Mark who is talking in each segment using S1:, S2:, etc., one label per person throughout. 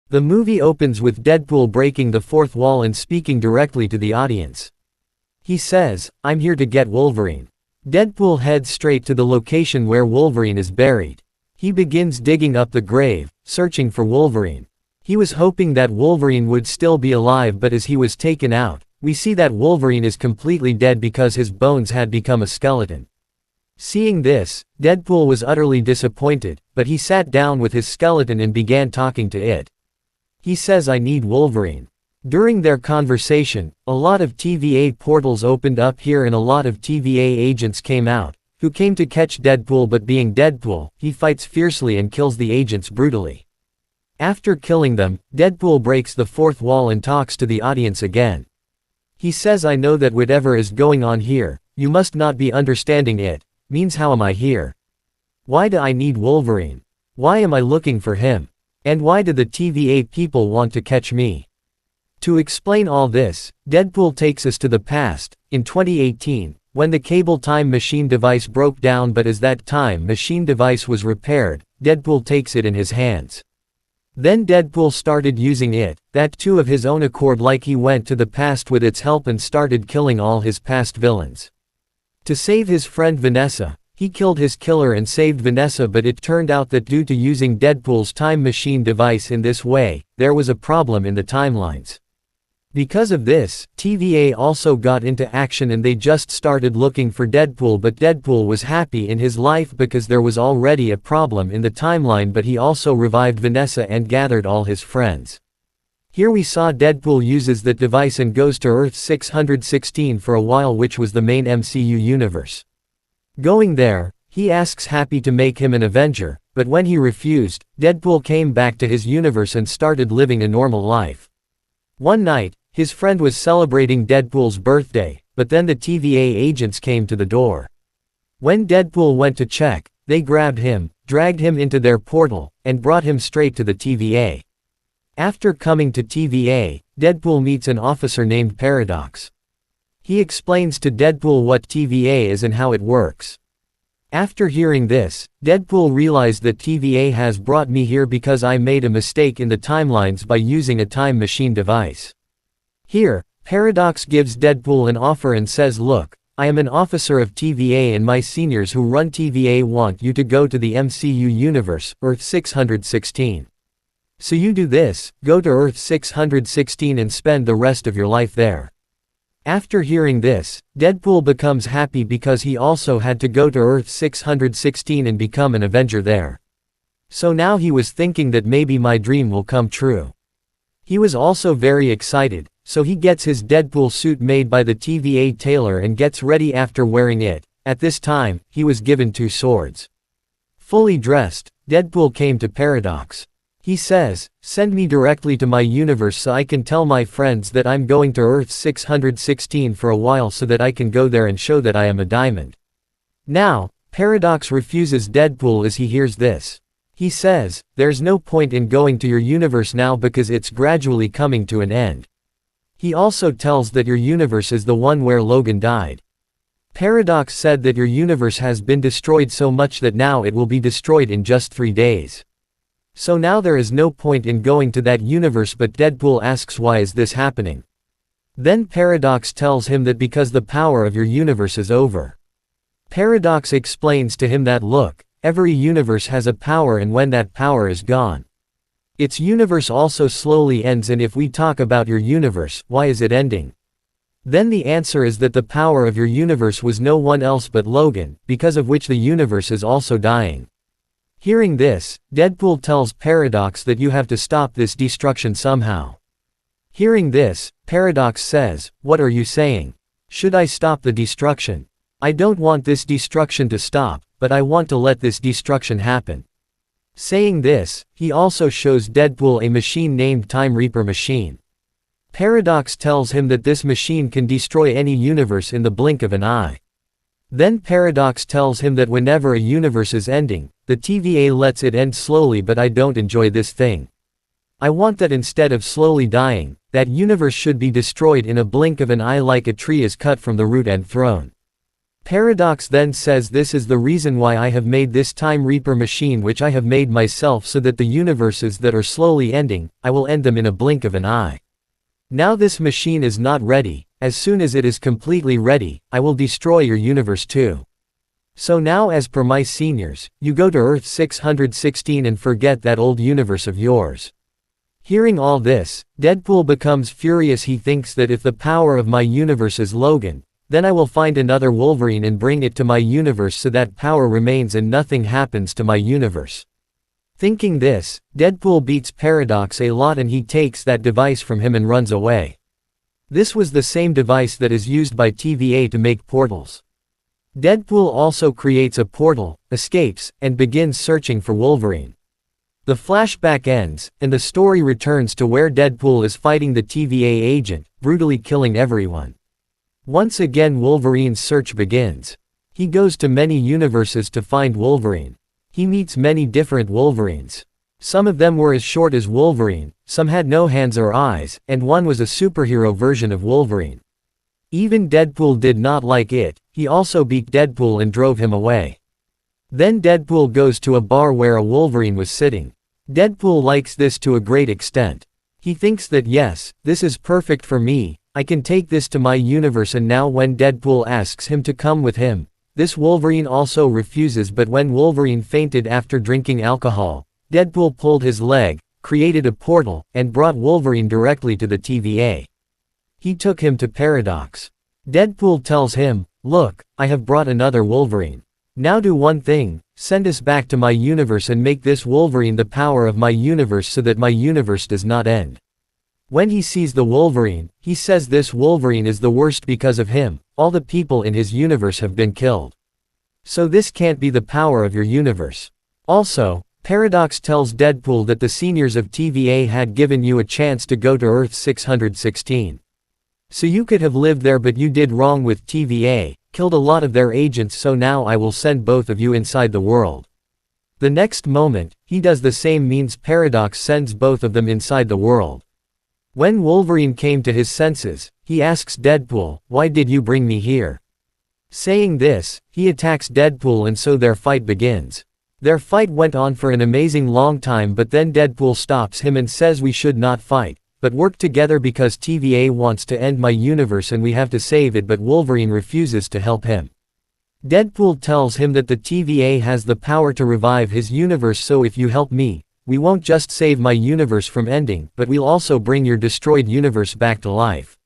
S1: The movie opens with Deadpool breaking the fourth wall and speaking directly to the audience. He says, "I'm here to get Wolverine." Deadpool heads straight to the location where Wolverine is buried. He begins digging up the grave, searching for Wolverine. He was hoping that Wolverine would still be alive, but as he was taken out, we see that Wolverine is completely dead because his bones had become a skeleton. Seeing this, Deadpool was utterly disappointed, but he sat down with his skeleton and began talking to it. He says, "I need Wolverine." During their conversation, a lot of TVA portals opened up here and a lot of TVA agents came out, who came to catch Deadpool, but being Deadpool, he fights fiercely and kills the agents brutally. After killing them, Deadpool breaks the fourth wall and talks to the audience again. He says, "I know that whatever is going on here, you must not be understanding it, means how am I here? Why do I need Wolverine? Why am I looking for him? And why do the TVA people want to catch me?" To explain all this, Deadpool takes us to the past, in 2018, when the cable time machine device broke down, but as that time machine device was repaired, Deadpool takes it in his hands. Then Deadpool started using it, that too of his own accord, like he went to the past with its help and started killing all his past villains. To save his friend Vanessa, he killed his killer and saved Vanessa, but it turned out that due to using Deadpool's time machine device in this way, there was a problem in the timelines. Because of this, TVA also got into action and they just started looking for Deadpool, but Deadpool was happy in his life because there was already a problem in the timeline, but he also revived Vanessa and gathered all his friends. Here we saw Deadpool uses that device and goes to Earth 616 for a while, which was the main MCU universe. Going there, he asks Happy to make him an Avenger, but when he refused, Deadpool came back to his universe and started living a normal life. One night, his friend was celebrating Deadpool's birthday, but then the TVA agents came to the door. When Deadpool went to check, they grabbed him, dragged him into their portal, and brought him straight to the TVA. After coming to TVA, Deadpool meets an officer named Paradox. He explains to Deadpool what TVA is and how it works. After hearing this, Deadpool realized that TVA has brought me here because I made a mistake in the timelines by using a time machine device. Here, Paradox gives Deadpool an offer and says, "Look, I am an officer of TVA and my seniors who run TVA want you to go to the MCU universe, Earth 616. So you do this, go to Earth 616 and spend the rest of your life there." After hearing this, Deadpool becomes happy because he also had to go to Earth 616 and become an Avenger there. So now he was thinking that maybe my dream will come true. He was also very excited, so he gets his Deadpool suit made by the TVA tailor and gets ready. After wearing it, at this time, he was given 2 swords. Fully dressed, Deadpool came to Paradox. He says, "Send me directly to my universe so I can tell my friends that I'm going to Earth 616 for a while so that I can go there and show that I am a diamond." Now, Paradox refuses Deadpool as he hears this. He says, "There's no point in going to your universe now because it's gradually coming to an end." He also tells that your universe is the one where Logan died. Paradox said that your universe has been destroyed so much that now it will be destroyed in just 3 days. So now there is no point in going to that universe, but Deadpool asks why is this happening. Then Paradox tells him that because the power of your universe is over. Paradox explains to him that look, every universe has a power and when that power is gone, its universe also slowly ends, and if we talk about your universe, why is it ending? Then the answer is that the power of your universe was no one else but Logan, because of which the universe is also dying. Hearing this, Deadpool tells Paradox that you have to stop this destruction somehow. Hearing this, Paradox says, "What are you saying? Should I stop the destruction? I don't want this destruction to stop, but I want to let this destruction happen." Saying this, he also shows Deadpool a machine named Time Reaper Machine. Paradox tells him that this machine can destroy any universe in the blink of an eye. Then Paradox tells him that whenever a universe is ending, the TVA lets it end slowly, but I don't enjoy this thing. I want that instead of slowly dying, that universe should be destroyed in a blink of an eye like a tree is cut from the root and thrown. Paradox then says this is the reason why I have made this Time Reaper machine which I have made myself so that the universes that are slowly ending, I will end them in a blink of an eye. Now this machine is not ready, as soon as it is completely ready, I will destroy your universe too. So now as per my seniors, you go to Earth 616 and forget that old universe of yours. Hearing all this, Deadpool becomes furious. He thinks that if the power of my universe is Logan, then I will find another Wolverine and bring it to my universe so that power remains and nothing happens to my universe. Thinking this, Deadpool beats Paradox a lot and he takes that device from him and runs away. This was the same device that is used by TVA to make portals. Deadpool also creates a portal, escapes, and begins searching for Wolverine. The flashback ends, and the story returns to where Deadpool is fighting the TVA agent, brutally killing everyone. Once again Wolverine's search begins. He goes to many universes to find Wolverine. He meets many different Wolverines. Some of them were as short as Wolverine, some had no hands or eyes, and one was a superhero version of Wolverine. Even Deadpool did not like it, he also beat Deadpool and drove him away. Then Deadpool goes to a bar where a Wolverine was sitting. Deadpool likes this to a great extent. He thinks that yes, this is perfect for me, I can take this to my universe. And now when Deadpool asks him to come with him, this Wolverine also refuses. But when Wolverine fainted after drinking alcohol, Deadpool pulled his leg, created a portal, and brought Wolverine directly to the TVA. He took him to Paradox. Deadpool tells him, look, I have brought another Wolverine. Now do one thing, send us back to my universe and make this Wolverine the power of my universe so that my universe does not end. When he sees the Wolverine, he says this Wolverine is the worst because of him, all the people in his universe have been killed. So this can't be the power of your universe. Also, Paradox tells Deadpool that the seniors of TVA had given you a chance to go to Earth 616. So you could have lived there, but you did wrong with TVA, killed a lot of their agents, so now I will send both of you inside the world. The next moment, he does the same, means Paradox sends both of them inside the world. When Wolverine came to his senses, he asks Deadpool, why did you bring me here? Saying this, he attacks Deadpool and so their fight begins. Their fight went on for an amazing long time, but then Deadpool stops him and says we should not fight, but work together because TVA wants to end my universe and we have to save it, but Wolverine refuses to help him. Deadpool tells him that the TVA has the power to revive his universe, so if you help me, we won't just save my universe from ending, but we'll also bring your destroyed universe back to life.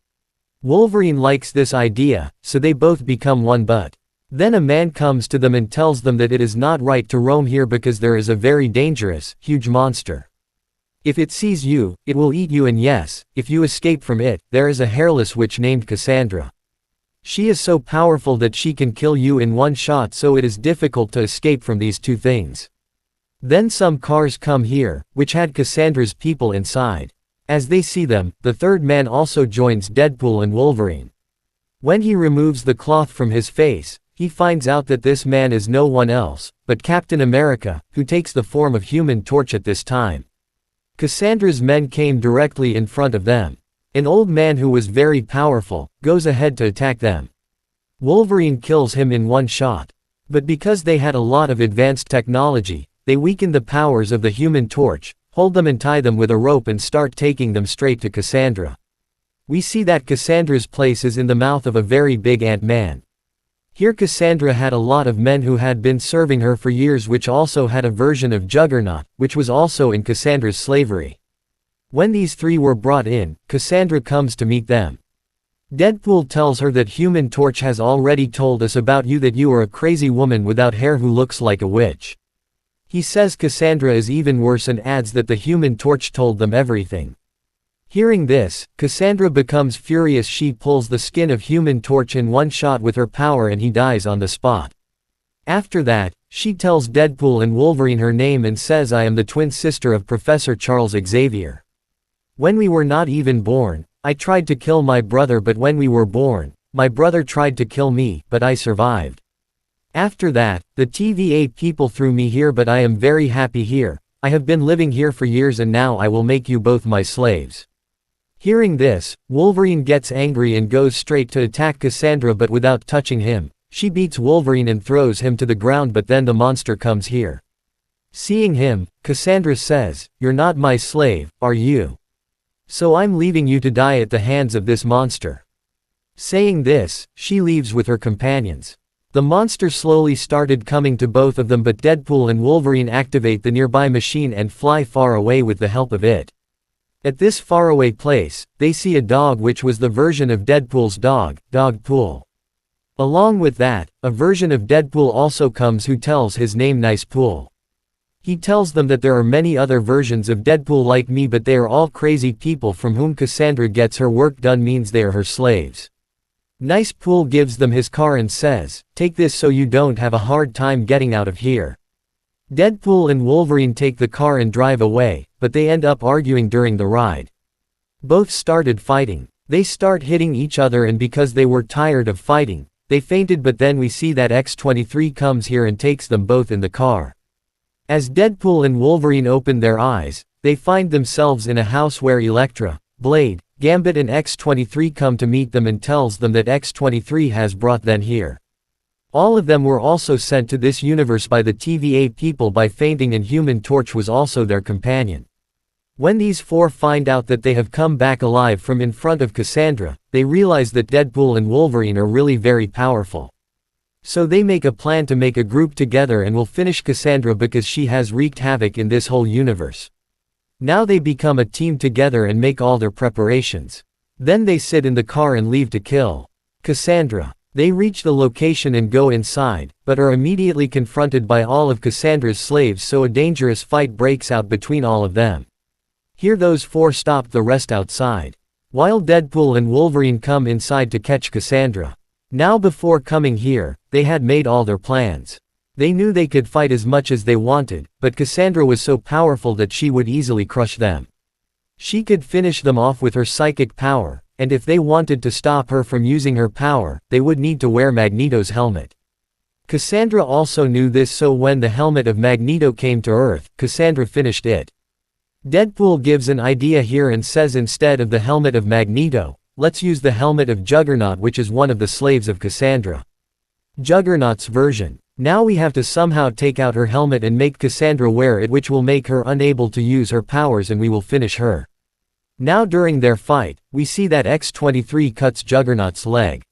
S1: Wolverine likes this idea, so they both become one, but then a man comes to them and tells them that it is not right to roam here because there is a very dangerous, huge monster. If it sees you, it will eat you, and yes, if you escape from it, there is a hairless witch named Cassandra. She is so powerful that she can kill you in one shot, so it is difficult to escape from these two things. Then some cars come here, which had Cassandra's people inside. As they see them, the third man also joins Deadpool and Wolverine. When he removes the cloth from his face, he finds out that this man is no one else, but Captain America, who takes the form of Human Torch at this time. Cassandra's men came directly in front of them. An old man who was very powerful, goes ahead to attack them. Wolverine kills him in one shot. But because they had a lot of advanced technology, they weaken the powers of the Human Torch, hold them and tie them with a rope and start taking them straight to Cassandra. We see that Cassandra's place is in the mouth of a very big ant-man. Here Cassandra had a lot of men who had been serving her for years, which also had a version of Juggernaut, which was also in Cassandra's slavery. When these three were brought in, Cassandra comes to meet them. Deadpool tells her that Human Torch has already told us about you, that you are a crazy woman without hair who looks like a witch. He says Cassandra is even worse and adds that the Human Torch told them everything. Hearing this, Cassandra becomes furious. She pulls the skin of Human Torch in one shot with her power and he dies on the spot. After that, she tells Deadpool and Wolverine her name and says, I am the twin sister of Professor Charles Xavier. When we were not even born, I tried to kill my brother, but when we were born, my brother tried to kill me, but I survived. After that, the TVA people threw me here, but I am very happy here. I have been living here for years and now I will make you both my slaves. Hearing this, Wolverine gets angry and goes straight to attack Cassandra, but without touching him. She beats Wolverine and throws him to the ground, but then the monster comes here. Seeing him, Cassandra says, "You're not my slave, are you? So I'm leaving you to die at the hands of this monster." Saying this, she leaves with her companions. The monster slowly started coming to both of them, but Deadpool and Wolverine activate the nearby machine and fly far away with the help of it. At this faraway place, they see a dog which was the version of Deadpool's dog, Dogpool. Along with that, a version of Deadpool also comes who tells his name Nicepool. He tells them that there are many other versions of Deadpool like me, but they are all crazy people from whom Cassandra gets her work done, means they are her slaves. Nicepool gives them his car and says, "Take this so you don't have a hard time getting out of here." Deadpool and Wolverine take the car and drive away, but they end up arguing during the ride. Both started fighting. They start hitting each other, and because they were tired of fighting, they fainted, but then we see that X-23 comes here and takes them both in the car. As Deadpool and Wolverine open their eyes, they find themselves in a house where Elektra, Blade, Gambit and X-23 come to meet them and tells them that X-23 has brought them here. All of them were also sent to this universe by the TVA people by fainting, and Human Torch was also their companion. When these four find out that they have come back alive from in front of Cassandra, they realize that Deadpool and Wolverine are really very powerful. So they make a plan to make a group together and will finish Cassandra because she has wreaked havoc in this whole universe. Now they become a team together and make all their preparations. Then they sit in the car and leave to kill Cassandra. They reach the location and go inside, but are immediately confronted by all of Cassandra's slaves, so a dangerous fight breaks out between all of them. Here those four stop the rest outside, while Deadpool and Wolverine come inside to catch Cassandra. Now before coming here, they had made all their plans. They knew they could fight as much as they wanted, but Cassandra was so powerful that she would easily crush them. She could finish them off with her psychic power, and if they wanted to stop her from using her power, they would need to wear Magneto's helmet. Cassandra also knew this, so when the helmet of Magneto came to Earth, Cassandra finished it. Deadpool gives an idea here and says instead of the helmet of Magneto, let's use the helmet of Juggernaut, which is one of the slaves of Cassandra. Juggernaut's version. Now we have to somehow take out her helmet and make Cassandra wear it, which will make her unable to use her powers, and we will finish her. Now during their fight, we see that X-23 cuts Juggernaut's leg.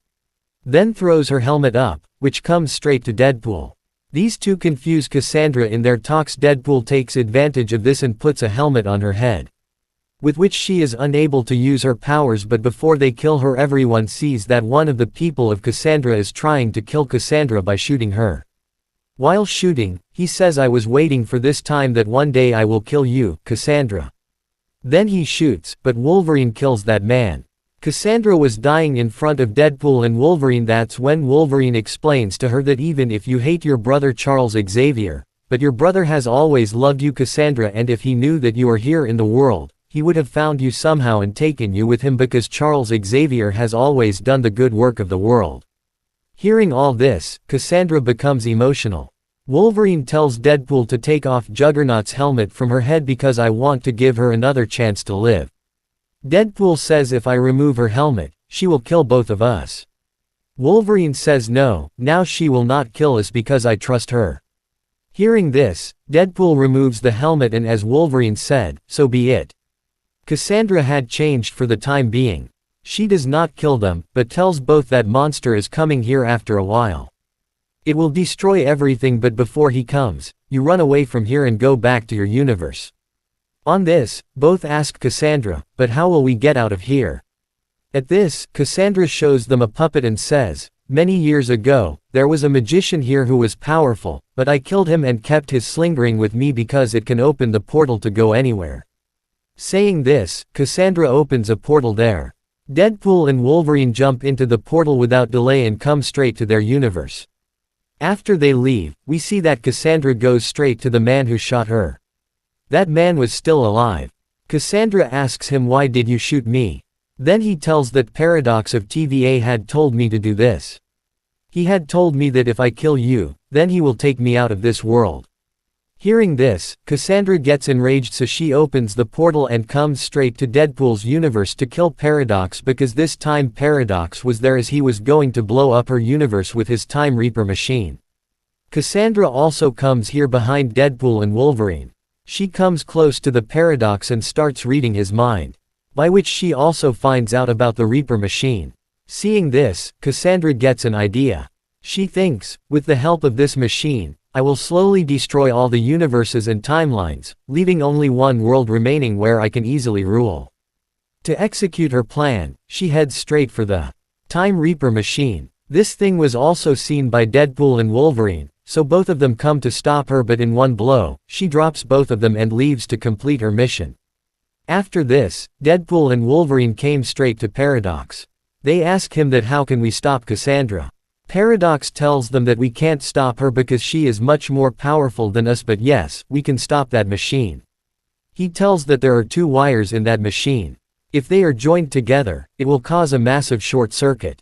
S1: Then throws her helmet up, which comes straight to Deadpool. These two confuse Cassandra in their talks. Deadpool takes advantage of this and puts a helmet on her head, with which she is unable to use her powers, but before they kill her everyone sees that one of the people of Cassandra is trying to kill Cassandra by shooting her. While shooting, he says, "I was waiting for this time, that one day I will kill you, Cassandra." Then he shoots, but Wolverine kills that man. Cassandra was dying in front of Deadpool and Wolverine. That's when Wolverine explains to her that even if you hate your brother Charles Xavier, but your brother has always loved you, Cassandra, and if he knew that you are here in the world, he would have found you somehow and taken you with him, because Charles Xavier has always done the good work of the world. Hearing all this, Cassandra becomes emotional. Wolverine tells Deadpool to take off Juggernaut's helmet from her head because I want to give her another chance to live. Deadpool says if I remove her helmet, she will kill both of us. Wolverine says no, now she will not kill us because I trust her. Hearing this, Deadpool removes the helmet and, as Wolverine said, so be it. Cassandra had changed for the time being. She does not kill them, but tells both that monster is coming here after a while. It will destroy everything, but before he comes, you run away from here and go back to your universe. On this, both ask Cassandra, but how will we get out of here? At this, Cassandra shows them a puppet and says, many years ago, there was a magician here who was powerful, but I killed him and kept his sling ring with me because it can open the portal to go anywhere. Saying this, Cassandra opens a portal there. Deadpool and Wolverine jump into the portal without delay and come straight to their universe. After they leave, we see that Cassandra goes straight to the man who shot her. That man was still alive. Cassandra asks him, "Why did you shoot me?" Then he tells that Paradox of TVA had told me to do this. He had told me that if I kill you, then he will take me out of this world. Hearing this, Cassandra gets enraged, so she opens the portal and comes straight to Deadpool's universe to kill Paradox, because this time Paradox was there as he was going to blow up her universe with his Time Reaper machine. Cassandra also comes here behind Deadpool and Wolverine. She comes close to the Paradox and starts reading his mind, by which she also finds out about the Reaper machine. Seeing this, Cassandra gets an idea. She thinks, with the help of this machine, I will slowly destroy all the universes and timelines, leaving only one world remaining where I can easily rule. To execute her plan, she heads straight for the Time Reaper machine. This thing was also seen by Deadpool and Wolverine, so both of them come to stop her, but in one blow, she drops both of them and leaves to complete her mission. After this, Deadpool and Wolverine came straight to Paradox. They ask him that how can we stop Cassandra. Paradox tells them that we can't stop her because she is much more powerful than us, but yes, we can stop that machine. He tells that there are two wires in that machine. If they are joined together, it will cause a massive short circuit.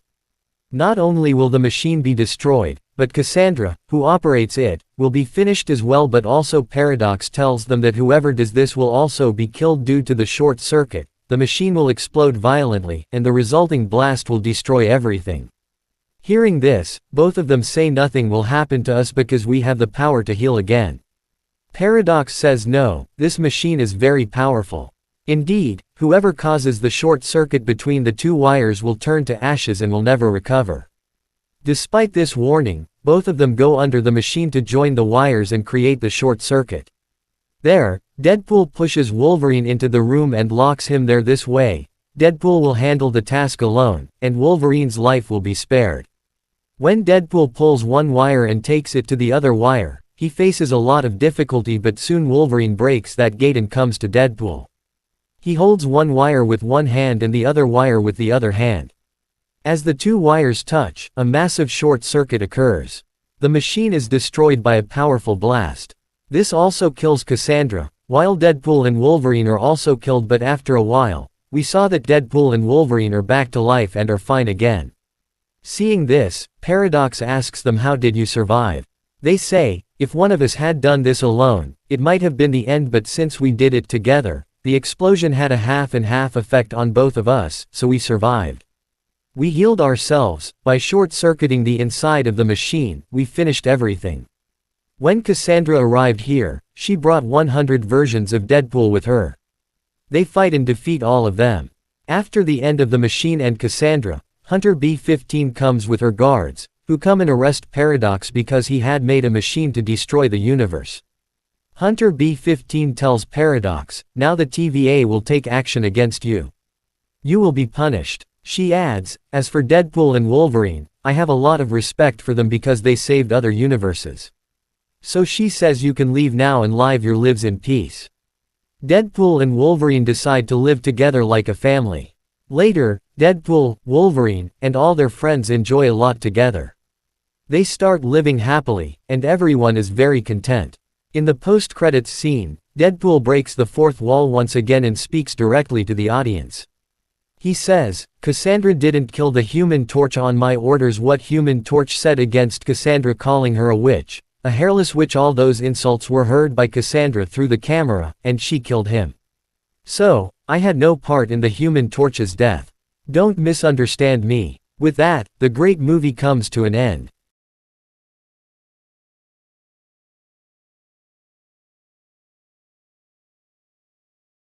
S1: Not only will the machine be destroyed, but Cassandra, who operates it, will be finished as well, but also Paradox tells them that whoever does this will also be killed due to the short circuit. The machine will explode violently, and the resulting blast will destroy everything. Hearing this, both of them say nothing will happen to us because we have the power to heal again. Paradox says no, this machine is very powerful. Indeed, whoever causes the short circuit between the two wires will turn to ashes and will never recover. Despite this warning, both of them go under the machine to join the wires and create the short circuit. There, Deadpool pushes Wolverine into the room and locks him there. This way, Deadpool will handle the task alone, and Wolverine's life will be spared. When Deadpool pulls one wire and takes it to the other wire, he faces a lot of difficulty, but soon Wolverine breaks that gate and comes to Deadpool. He holds one wire with one hand and the other wire with the other hand. As the two wires touch, a massive short circuit occurs. The machine is destroyed by a powerful blast. This also kills Cassandra, while Deadpool and Wolverine are also killed, but after a while, we saw that Deadpool and Wolverine are back to life and are fine again. Seeing this, Paradox asks them, how did you survive? They say, if one of us had done this alone, it might have been the end, but since we did it together, the explosion had a half and half effect on both of us, so we survived. We healed ourselves, by short-circuiting the inside of the machine, we finished everything. When Cassandra arrived here, she brought 100 versions of Deadpool with her. They fight and defeat all of them. After the end of the machine and Cassandra, Hunter B-15 comes with her guards, who come and arrest Paradox because he had made a machine to destroy the universe. Hunter B-15 tells Paradox, now the TVA will take action against you. You will be punished. She adds, as for Deadpool and Wolverine, I have a lot of respect for them because they saved other universes. So she says you can leave now and live your lives in peace. Deadpool and Wolverine decide to live together like a family. Later, Deadpool, Wolverine, and all their friends enjoy a lot together. They start living happily, and everyone is very content. In the post-credits scene, Deadpool breaks the fourth wall once again and speaks directly to the audience. He says, Cassandra didn't kill the Human Torch on my orders. What Human Torch said against Cassandra, calling her a witch, a hairless witch. All those insults were heard by Cassandra through the camera, and she killed him. So, I had no part in the Human Torch's death. Don't misunderstand me. With that, the great movie comes to an end.